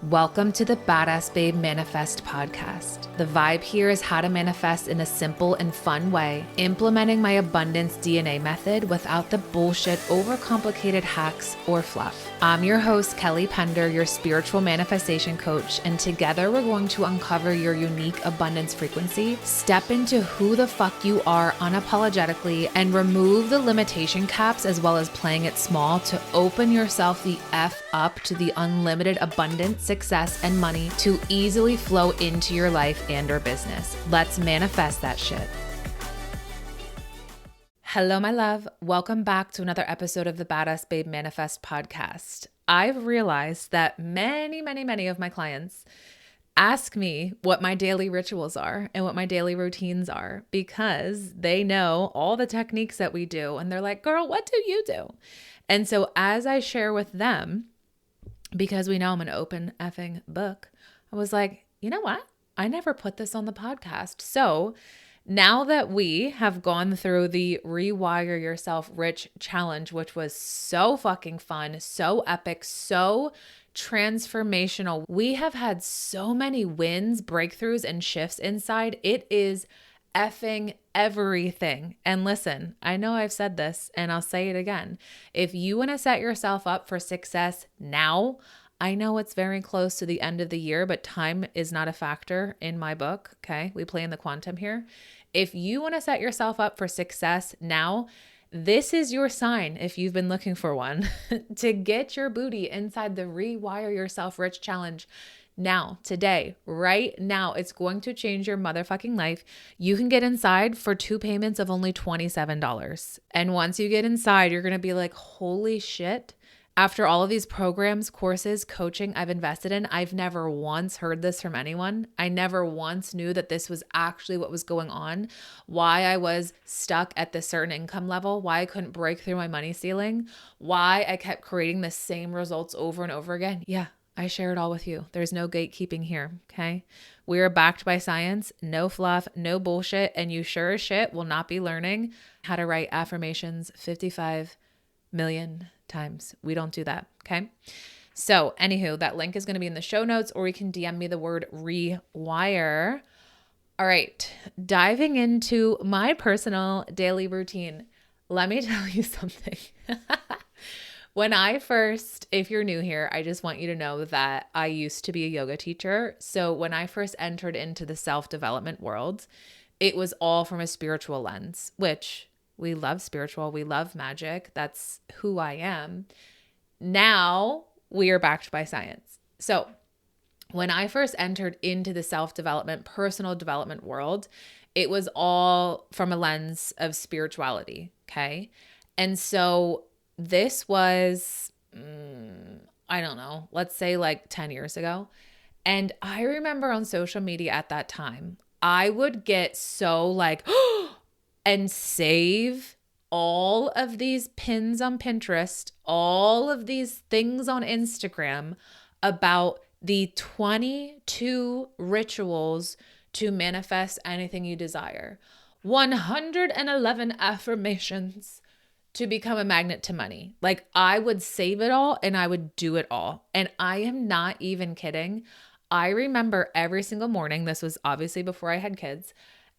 Welcome to the Badass Babe Manifest podcast. The vibe here is how to manifest in a simple and fun way, implementing my abundance DNA method without the bullshit, overcomplicated hacks or fluff. I'm your host, Kelly Pender, your spiritual manifestation coach, and together we're going to uncover your unique abundance frequency, step into who the fuck you are unapologetically, and remove the limitation caps as well as playing it small to open yourself the F up to the unlimited abundance, success, and money to easily flow into your life and or business. Let's manifest that shit. Hello, my love. Welcome back to another episode of the Badass Babe Manifest podcast. I've realized that many of my clients ask me what my daily rituals are and what my daily routines are because they know all the techniques that we do. And they're like, girl, what do you do? And so as I share with them, because we know I'm an open effing book, I was like, you know what? I never put this on the podcast. So now that we have gone through the Rewire Yourself Rich challenge, which was so fucking fun, so epic, so transformational, we have had so many wins, breakthroughs, and shifts inside. It is effing everything. And listen, I know I've said this and I'll say it again. If you want to set yourself up for success now, I know it's very close to the end of the year, but time is not a factor in my book. Okay. We play in the quantum here. If you want to set yourself up for success now, this is your sign, if you've been looking for one, to get your booty inside the Rewire Yourself Rich challenge. Now, today, right now, it's going to change your motherfucking life. You can get inside for 2 payments of only $27. And once you get inside, you're going to be like, holy shit. After all of these programs, courses, coaching I've invested in, I've never once heard this from anyone. I never once knew that this was actually what was going on, why I was stuck at this certain income level, why I couldn't break through my money ceiling, why I kept creating the same results over and over again. Yeah. I share it all with you. There's no gatekeeping here, okay? We are backed by science, no fluff, no bullshit, and you sure as shit will not be learning how to write affirmations 55 million times. We don't do that, okay? So anywho, that link is going to be in the show notes, or you can DM me the word rewire. All right, diving into my personal daily routine. Let me tell you something. When I first, if you're new here, I just want you to know that I used to be a yoga teacher. So when I first entered into the self-development world, it was all from a spiritual lens, which we love spiritual, we love magic. That's who I am. Now we are backed by science. So when I first entered into the self-development, personal development world, it was all from a lens of spirituality, okay? And so this was, I don't know, let's say like 10 years ago. And I remember on social media at that time, I would get so like, and save all of these pins on Pinterest, all of these things on Instagram about the 22 rituals to manifest anything you desire, 111 affirmations to become a magnet to money. Like I would save it all and I would do it all. And I am not even kidding. I remember every single morning, this was obviously before I had kids,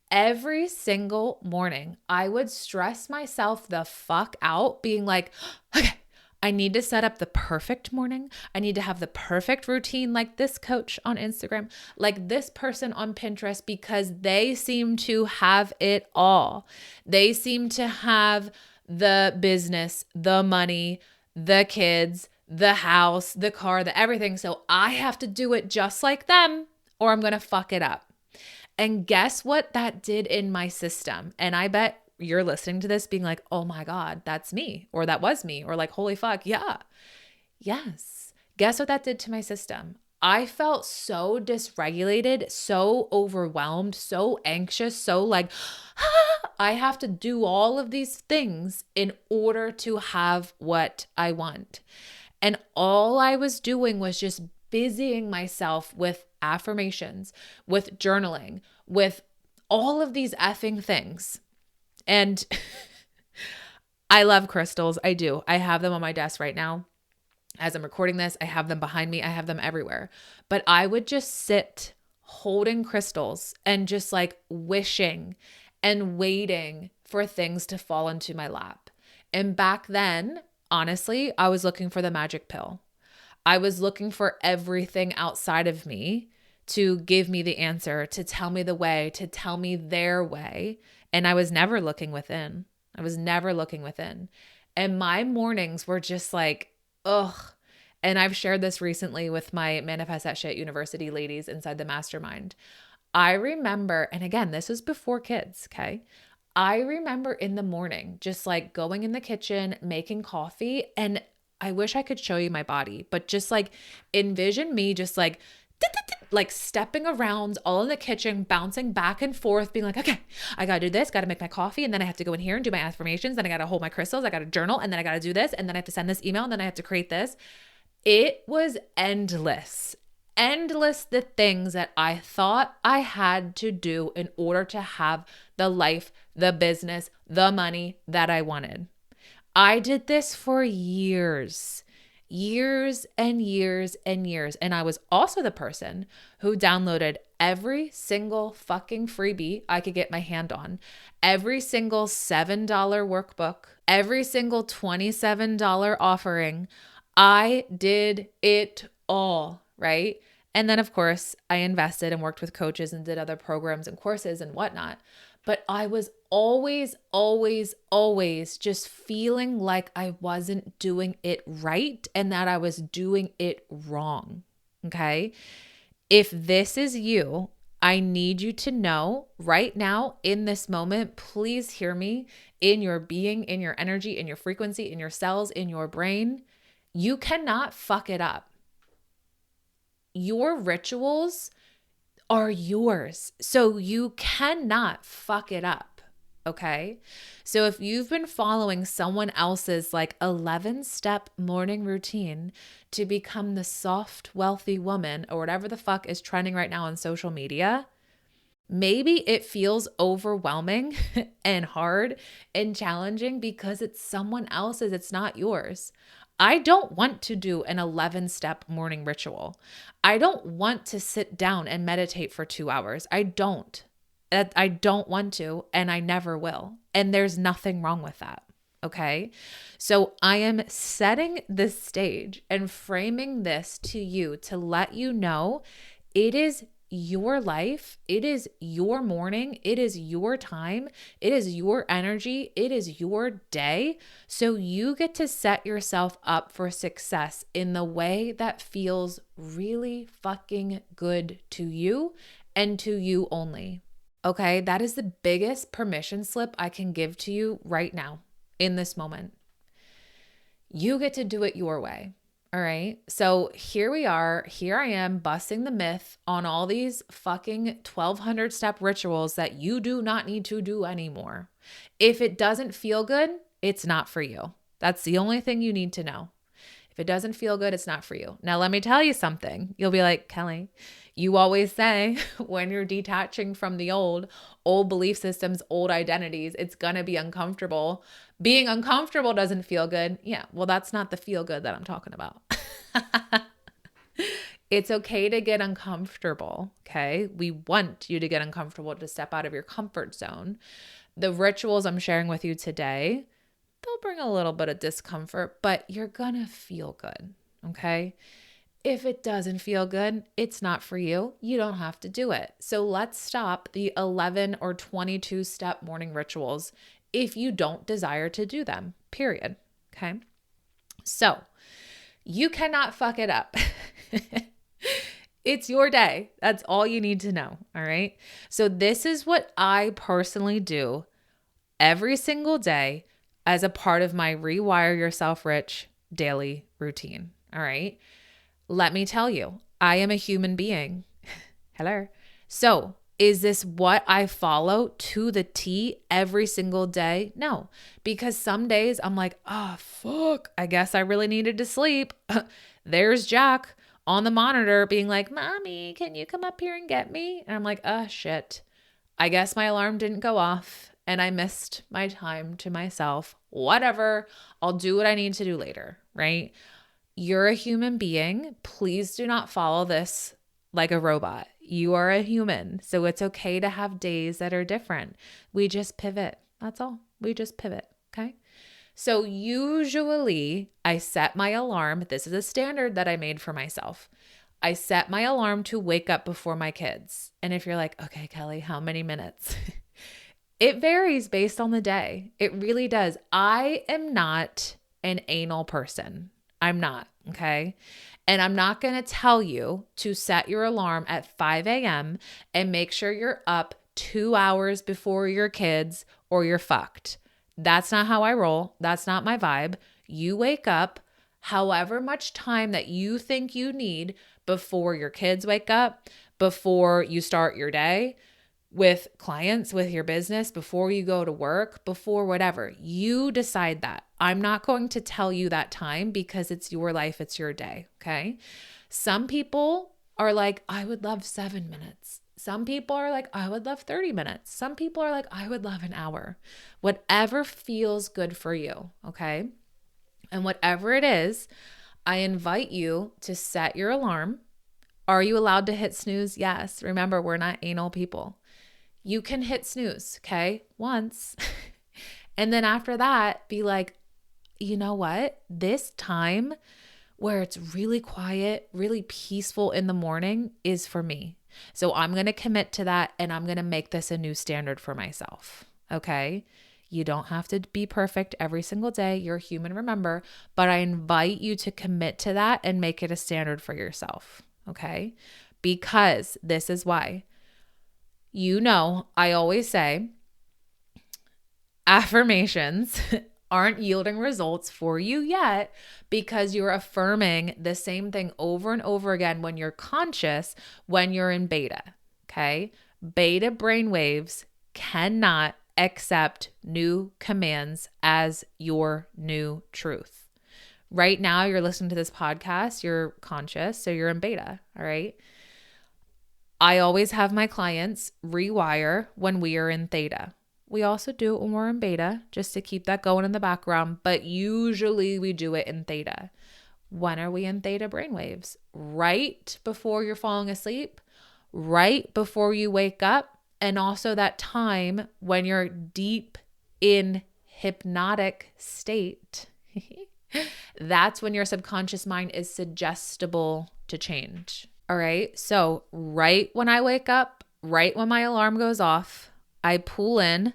every single morning I would stress myself the fuck out being like, okay, I need to set up the perfect morning. I need to have the perfect routine like this coach on Instagram, like this person on Pinterest, because they seem to have it all. They seem to have the business, the money, the kids, the house, the car, the everything. So I have to do it just like them or I'm going to fuck it up. And guess what that did in my system? And I bet you're listening to this being like, oh my God, that's me, or that was me, or like, holy fuck. Yeah. Yes. Guess what that did to my system? I felt so dysregulated, so overwhelmed, so anxious, so like, I have to do all of these things in order to have what I want. And all I was doing was just busying myself with affirmations, with journaling, with all of these effing things. And I love crystals. I do. I have them on my desk right now. As I'm recording this, I have them behind me. I have them everywhere. But I would just sit holding crystals and just like wishing and waiting for things to fall into my lap. And back then, honestly, I was looking for the magic pill. I was looking for everything outside of me to give me the answer, to tell me the way, to tell me their way. And I was never looking within. I was never looking within. And my mornings were just like, ugh. And I've shared this recently with my Manifest That Shit University ladies inside the mastermind. I remember, and again, this was before kids, okay? I remember in the morning just like going in the kitchen, making coffee, and I wish I could show you my body, but just like envision me just like stepping around all in the kitchen, bouncing back and forth, being like, okay, I got to do this, got to make my coffee. And then I have to go in here and do my affirmations. Then I got to hold my crystals. I got to journal. And then I got to do this. And then I have to send this email. And then I have to create this. It was endless, the things that I thought I had to do in order to have the life, the business, the money that I wanted. I did this for years and years and years. And I was also the person who downloaded every single fucking freebie I could get my hand on, every single $7 workbook, every single $27 offering. I did it all, right? And then, of course, I invested and worked with coaches and did other programs and courses and whatnot. But I was always just feeling like I wasn't doing it right and that I was doing it wrong, okay? If this is you, I need you to know right now in this moment, please hear me in your being, in your energy, in your frequency, in your cells, in your brain. You cannot fuck it up. Your rituals are yours. So you cannot fuck it up. Okay. So if you've been following someone else's like 11-step morning routine to become the soft, wealthy woman or whatever the fuck is trending right now on social media, maybe it feels overwhelming and hard and challenging because it's someone else's. It's not yours. I don't want to do an 11-step morning ritual. I don't want to sit down and meditate for 2 hours. I don't want to, and I never will. And there's nothing wrong with that. Okay. So I am setting the stage and framing this to you to let you know it is your life. It is your morning. It is your time. It is your energy. It is your day. So you get to set yourself up for success in the way that feels really fucking good to you and to you only. Okay, that is the biggest permission slip I can give to you right now in this moment. You get to do it your way. All right. So here we are. Here I am busting the myth on all these fucking 1,200 step rituals that you do not need to do anymore. If it doesn't feel good, it's not for you. That's the only thing you need to know. If it doesn't feel good, it's not for you. Now, let me tell you something. You'll be like, Kelly, you always say when you're detaching from the old belief systems, old identities, it's going to be uncomfortable. Being uncomfortable doesn't feel good. Yeah, well, that's not the feel good that I'm talking about. It's okay to get uncomfortable, okay? We want you to get uncomfortable, to step out of your comfort zone. The rituals I'm sharing with you today, they'll bring a little bit of discomfort, but you're going to feel good, okay? If it doesn't feel good, it's not for you. You don't have to do it. So let's stop the 11 or 22 step morning rituals if you don't desire to do them, period. Okay. So you cannot fuck it up. It's your day. That's all you need to know. All right. So this is what I personally do every single day as a part of my Rewire Yourself Rich daily routine. All right. Let me tell you, I am a human being. Hello. So is this what I follow to the T every single day? No, because some days I'm like, oh, fuck, I guess I really needed to sleep. There's Jack on the monitor being like, Mommy, can you come up here and get me? And I'm like, oh, shit. I guess my alarm didn't go off and I missed my time to myself. Whatever. I'll do what I need to do later, right? You're a human being. Please do not follow this like a robot. You are a human. So it's okay to have days that are different. We just pivot. That's all. We just pivot. Okay. So usually I set my alarm. This is a standard that I made for myself. I set my alarm to wake up before my kids. And if you're like, okay, Kelly, how many minutes? It varies based on the day. It really does. I am not an anal person. I'm not, okay? And I'm not going to tell you to set your alarm at 5 a.m. and make sure you're up 2 hours before your kids or you're fucked. That's not how I roll. That's not my vibe. You wake up however much time that you think you need before your kids wake up, before you start your day with clients, with your business, before you go to work, before whatever. You decide that. I'm not going to tell you that time because it's your life, it's your day, okay? Some people are like, I would love 7 minutes. Some people are like, I would love 30 minutes. Some people are like, I would love an hour. Whatever feels good for you, okay? And whatever it is, I invite you to set your alarm. Are you allowed to hit snooze? Yes. Remember, we're not anal people. You can hit snooze, okay? Once. And then after that, be like, you know what? This time where it's really quiet, really peaceful in the morning is for me. So I'm going to commit to that and I'm going to make this a new standard for myself, okay? You don't have to be perfect every single day. You're human, remember, but I invite you to commit to that and make it a standard for yourself, okay? Because this is why. You know, I always say affirmations aren't yielding results for you yet because you're affirming the same thing over and over again when you're conscious, when you're in beta, okay? Beta brainwaves cannot accept new commands as your new truth. Right now, you're listening to this podcast, you're conscious, so you're in beta, all right? I always have my clients rewire when we are in theta. We also do it when we're in beta, just to keep that going in the background, but usually we do it in theta. When are we in theta brainwaves? Right before you're falling asleep, right before you wake up, and also that time when you're deep in hypnotic state. That's when your subconscious mind is suggestible to change. All right. So right when I wake up, right when my alarm goes off, I pull in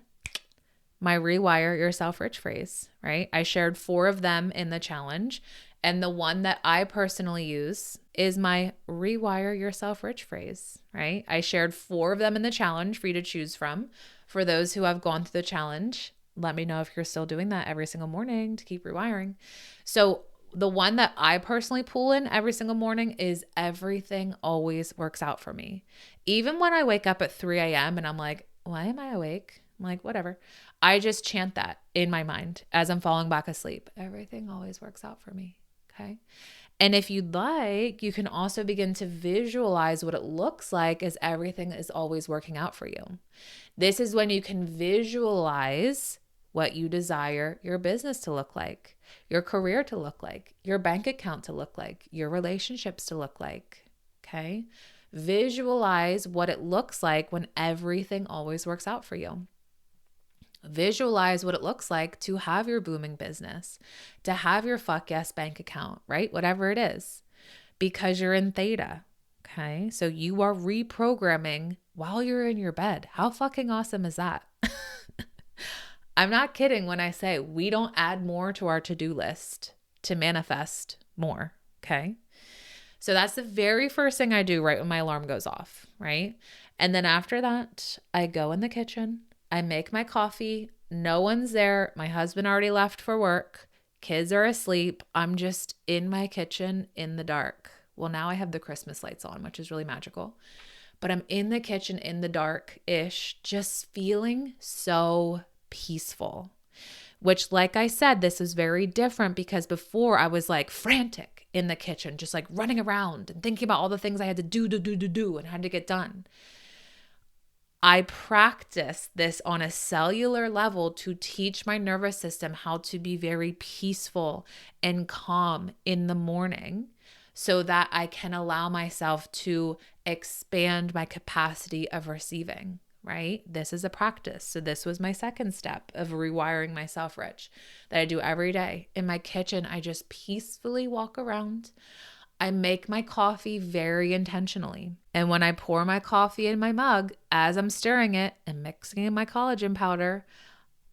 my Rewire Yourself Rich phrase, right? I shared 4 of them in the challenge. And the one that I personally use is my Rewire Yourself Rich phrase, right? I shared 4 of them in the challenge for you to choose from. For those who have gone through the challenge, let me know if you're still doing that every single morning to keep rewiring. So the one that I personally pull in every single morning is everything always works out for me. Even when I wake up at 3 a.m. and I'm like, why am I awake? I'm like, whatever. I just chant that in my mind as I'm falling back asleep. Everything always works out for me. Okay. And if you'd like, you can also begin to visualize what it looks like as everything is always working out for you. This is when you can visualize what you desire your business to look like, your career to look like, your bank account to look like, your relationships to look like, okay? Visualize what it looks like when everything always works out for you. Visualize what it looks like to have your booming business, to have your fuck yes bank account, right? Whatever it is, because you're in theta, okay? So you are reprogramming while you're in your bed. How fucking awesome is that? I'm not kidding when I say we don't add more to our to-do list to manifest more, okay? So that's the very first thing I do right when my alarm goes off, right? And then after that, I go in the kitchen, I make my coffee, no one's there, my husband already left for work, kids are asleep, I'm just in my kitchen in the dark. Well, now I have the Christmas lights on, which is really magical. But I'm in the kitchen in the dark-ish, just feeling so peaceful, which, like I said, this is very different because before I was like frantic in the kitchen, just like running around and thinking about all the things I had to do and had to get done. I practice this on a cellular level to teach my nervous system how to be very peaceful and calm in the morning so that I can allow myself to expand my capacity of receiving, right? This is a practice. So this was my second step of rewiring myself rich that I do every day. In my kitchen, I just peacefully walk around. I make my coffee very intentionally. And when I pour my coffee in my mug, as I'm stirring it and mixing in my collagen powder,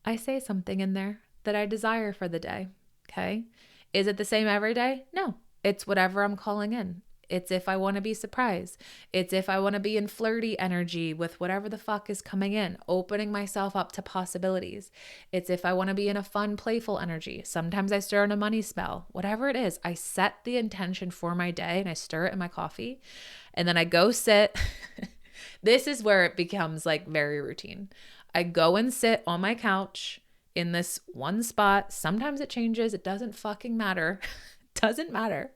I say something in there that I desire for the day. Okay. Is it the same every day? No. It's whatever I'm calling in. It's if I want to be surprised. It's if I want to be in flirty energy with whatever the fuck is coming in, opening myself up to possibilities. It's if I want to be in a fun, playful energy. Sometimes I stir in a money spell. Whatever it is, I set the intention for my day and I stir it in my coffee. And then I go sit. This is where it becomes like very routine. I go and sit on my couch in this one spot. Sometimes it changes. It doesn't fucking matter. Doesn't matter.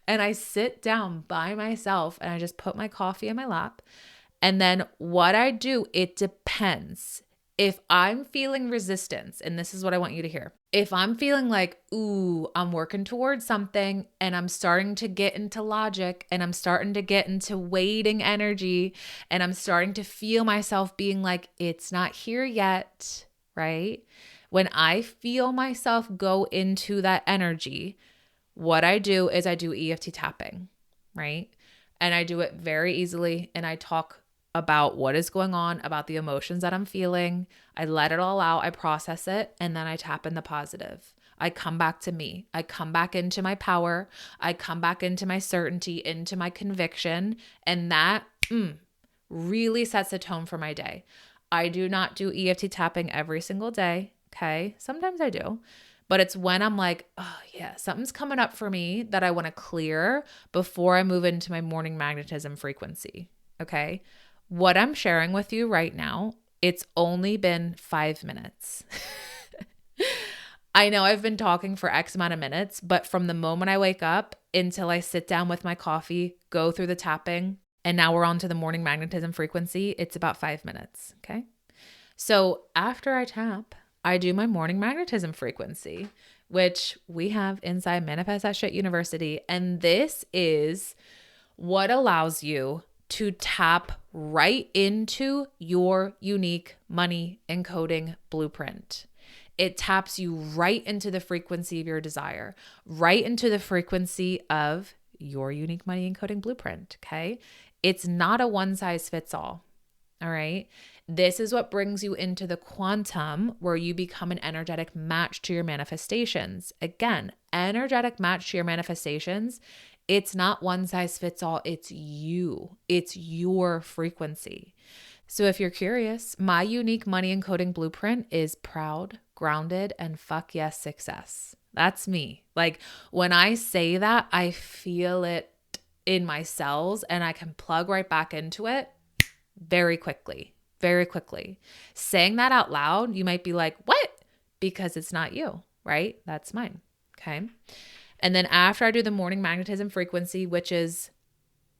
And I sit down by myself and I just put my coffee in my lap. And then what I do, it depends. If I'm feeling resistance, and this is what I want you to hear. If I'm feeling like, ooh, I'm working towards something and I'm starting to get into logic and I'm starting to get into waiting energy and I'm starting to feel myself being like, it's not here yet, right? When I feel myself go into that energy, what I do is I do EFT tapping, right? And I do it very easily. And I talk about what is going on, about the emotions that I'm feeling. I let it all out. I process it. And then I tap in the positive. I come back to me. I come back into my power. I come back into my certainty, into my conviction. And that really sets the tone for my day. I do not do EFT tapping every single day. Okay. Sometimes I do. But it's when I'm like, oh yeah, something's coming up for me that I want to clear before I move into my morning magnetism frequency. Okay. What I'm sharing with you right now, it's only been 5 minutes. I know I've been talking for X amount of minutes, but from the moment I wake up until I sit down with my coffee, go through the tapping, and now we're on to the morning magnetism frequency, it's about 5 minutes. Okay. So after I tap, I do my morning magnetism frequency, which we have inside Manifest That Shit University. And this is what allows you to tap right into your unique money encoding blueprint. It taps you right into the frequency of your desire, right into the frequency of your unique money encoding blueprint. Okay. It's not a one size fits all. All right. This is what brings you into the quantum where you become an energetic match to your manifestations. Again, energetic match to your manifestations. It's not one size fits all. It's you. It's your frequency. So if you're curious, my unique money encoding blueprint is proud, grounded, and fuck yes, success. That's me. Like when I say that, I feel it in my cells and I can plug right back into it very quickly. Very quickly. Saying that out loud, you might be like, what? Because it's not you, right? That's mine. Okay. And then after I do the morning magnetism frequency, which is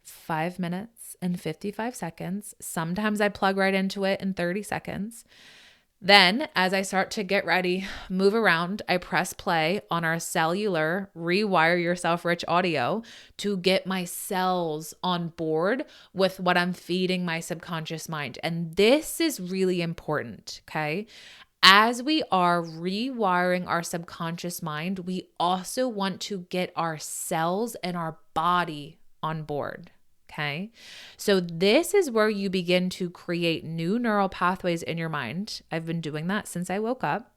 5 minutes and 55 seconds, sometimes I plug right into it in 30 seconds. Then as I start to get ready, move around, I press play on our cellular Rewire Yourself Rich audio to get my cells on board with what I'm feeding my subconscious mind. And this is really important, okay? As we are rewiring our subconscious mind, we also want to get our cells and our body on board. Okay. So this is where you begin to create new neural pathways in your mind. I've been doing that since I woke up.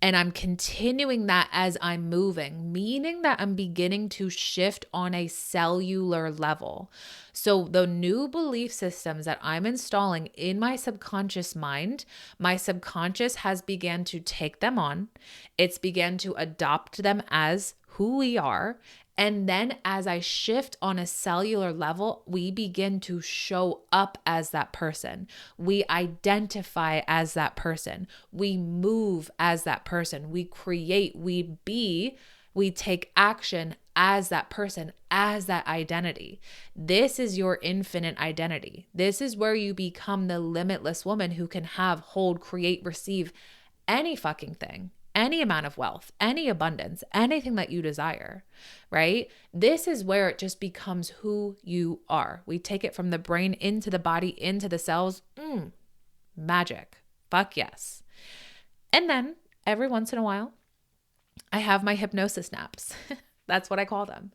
And I'm continuing that as I'm moving, meaning that I'm beginning to shift on a cellular level. So the new belief systems that I'm installing in my subconscious mind, my subconscious has began to take them on. It's began to adopt them as who we are. And then as I shift on a cellular level, we begin to show up as that person. We identify as that person. We move as that person. We create, we be, we take action as that person, as that identity. This is your infinite identity. This is where you become the limitless woman who can have, hold, create, receive any fucking thing, any amount of wealth, any abundance, anything that you desire, right? This is where it just becomes who you are. We take it from the brain into the body, into the cells. Magic. Fuck yes. And then every once in a while, I have my hypnosis naps. That's what I call them.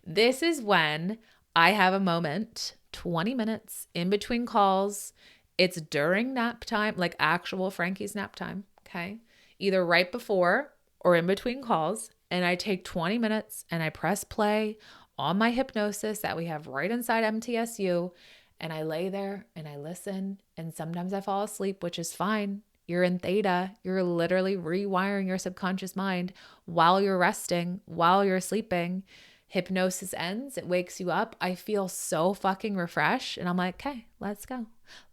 This is when I have a moment, 20 minutes in between calls. It's during nap time, like actual Frankie's nap time, okay? Either right before or in between calls. And I take 20 minutes and I press play on my hypnosis that we have right inside MTSU. And I lay there and I listen. And sometimes I fall asleep, which is fine. You're in theta. You're literally rewiring your subconscious mind while you're resting, while you're sleeping. Hypnosis ends. It wakes you up. I feel so fucking refreshed. And I'm like, okay, let's go.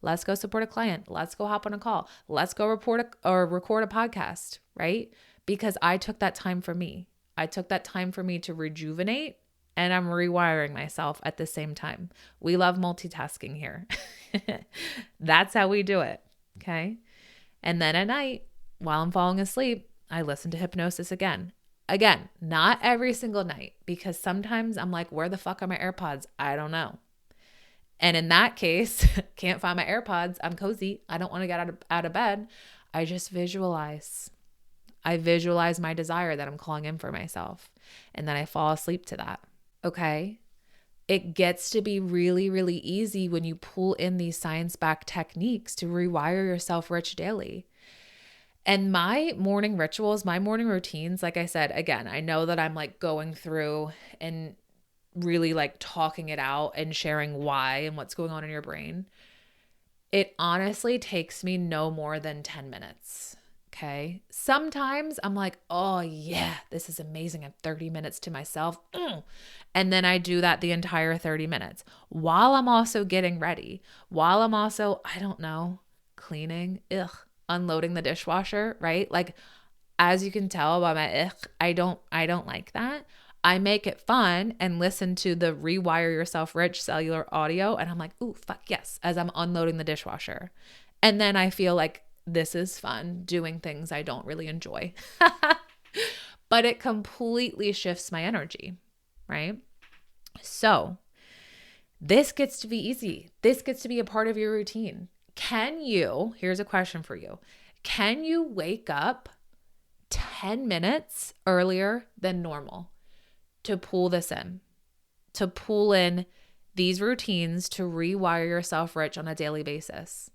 Let's go support a client. Let's go hop on a call. Let's go record a podcast, right? Because I took that time for me. I took that time for me to rejuvenate, and I'm rewiring myself at the same time. We love multitasking here. That's how we do it. Okay. And then at night, while I'm falling asleep, I listen to hypnosis again. Again, not every single night, because sometimes I'm like, where the fuck are my AirPods? I don't know. And in that case, can't find my AirPods. I'm cozy. I don't want to get out of bed. I just visualize. I visualize my desire that I'm calling in for myself. And then I fall asleep to that. Okay. It gets to be really, really easy when you pull in these science-backed techniques to rewire yourself rich daily. And my morning rituals, my morning routines, like I said, again, I know that I'm like going through and really like talking it out and sharing why and what's going on in your brain. It honestly takes me no more than 10 minutes. Okay. Sometimes I'm like, oh yeah, this is amazing. I have 30 minutes to myself. And then I do that the entire 30 minutes while I'm also getting ready, while I'm also, I don't know, cleaning, unloading the dishwasher, right? Like, as you can tell by my I don't like that. I make it fun and listen to the Rewire Yourself Rich cellular audio. And I'm like, ooh, fuck yes, as I'm unloading the dishwasher. And then I feel like this is fun doing things I don't really enjoy. But it completely shifts my energy, right? So this gets to be easy. This gets to be a part of your routine. Here's a question for you. Can you wake up 10 minutes earlier than normal to pull this in, to pull in these routines to rewire yourself rich on a daily basis?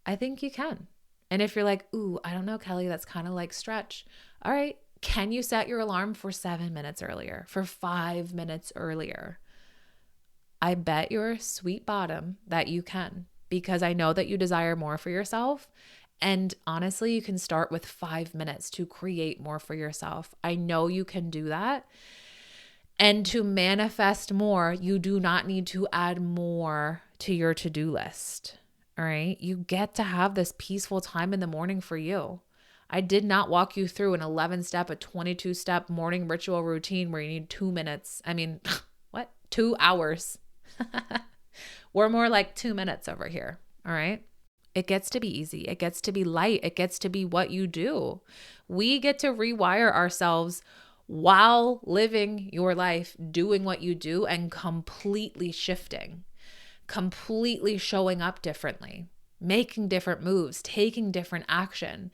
I think you can. And if you're like, ooh, I don't know, Kelly, that's kind of like stretch. All right. Can you set your alarm for 7 minutes earlier, for 5 minutes earlier? I bet your sweet bottom that you can, because I know that you desire more for yourself. And honestly, you can start with 5 minutes to create more for yourself. I know you can do that. And to manifest more, you do not need to add more to your to-do list. All right. You get to have this peaceful time in the morning for you. I did not walk you through an 11-step, a 22-step morning ritual routine where you need 2 minutes. I mean, what? 2 hours. We're more like 2 minutes over here. All right. It gets to be easy. It gets to be light. It gets to be what you do. We get to rewire ourselves while living your life, doing what you do, and completely shifting. Completely showing up differently, making different moves, taking different action,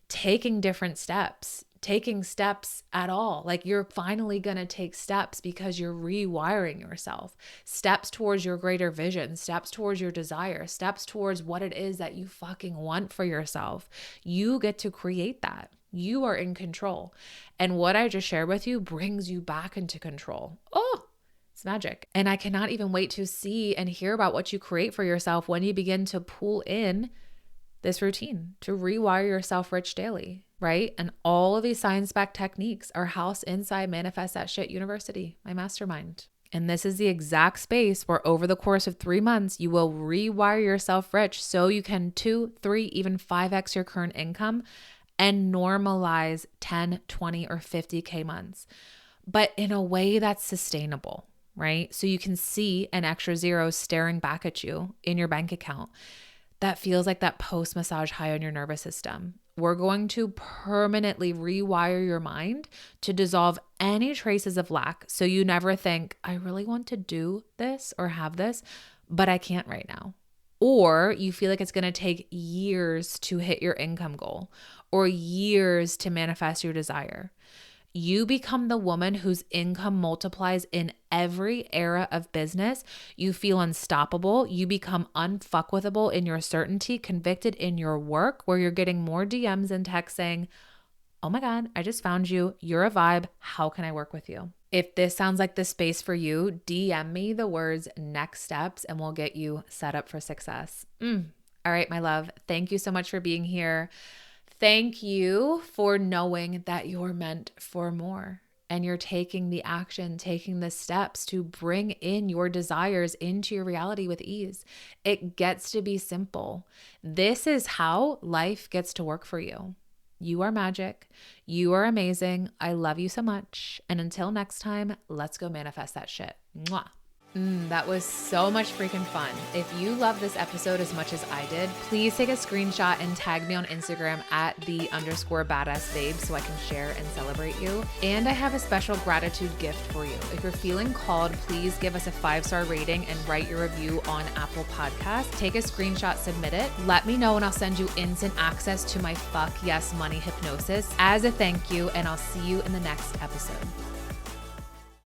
taking different steps, taking steps at all. Like, you're finally going to take steps because you're rewiring yourself. Steps towards your greater vision, steps towards your desire, steps towards what it is that you fucking want for yourself. You get to create that. You are in control. And what I just shared with you brings you back into control. Oh, it's magic. And I cannot even wait to see and hear about what you create for yourself when you begin to pull in this routine to rewire yourself rich daily, right? And all of these science-backed techniques are housed inside Manifest That Shit University, my mastermind. And this is the exact space where over the course of 3 months, you will rewire yourself rich so you can 2, 3, even 5x your current income and normalize 10, 20, or 50K months. but in a way that's sustainable, right? So you can see an extra zero staring back at you in your bank account. That feels like that post-massage high on your nervous system. We're going to permanently rewire your mind to dissolve any traces of lack. So you never think, I really want to do this or have this, but I can't right now. Or you feel like it's going to take years to hit your income goal or years to manifest your desire. You become the woman whose income multiplies in every era of business. You feel unstoppable. You become unfuckwithable in your certainty, convicted in your work, where you're getting more DMs and texts saying, oh my God, I just found you. You're a vibe. How can I work with you? If this sounds like the space for you, DM me the words next steps and we'll get you set up for success. All right, my love. Thank you so much for being here. Thank you for knowing that you're meant for more and you're taking the action, taking the steps to bring in your desires into your reality with ease. It gets to be simple. This is how life gets to work for you. You are magic. You are amazing. I love you so much. And until next time, let's go manifest that shit. Mwah. That was so much freaking fun. If you love this episode as much as I did, please take a screenshot and tag me on Instagram at @the_badassbabe so I can share and celebrate you. And I have a special gratitude gift for you. If you're feeling called, please give us a 5-star rating and write your review on Apple Podcasts. Take a screenshot, submit it. Let me know and I'll send you instant access to my Fuck Yes Money hypnosis as a thank you, and I'll see you in the next episode.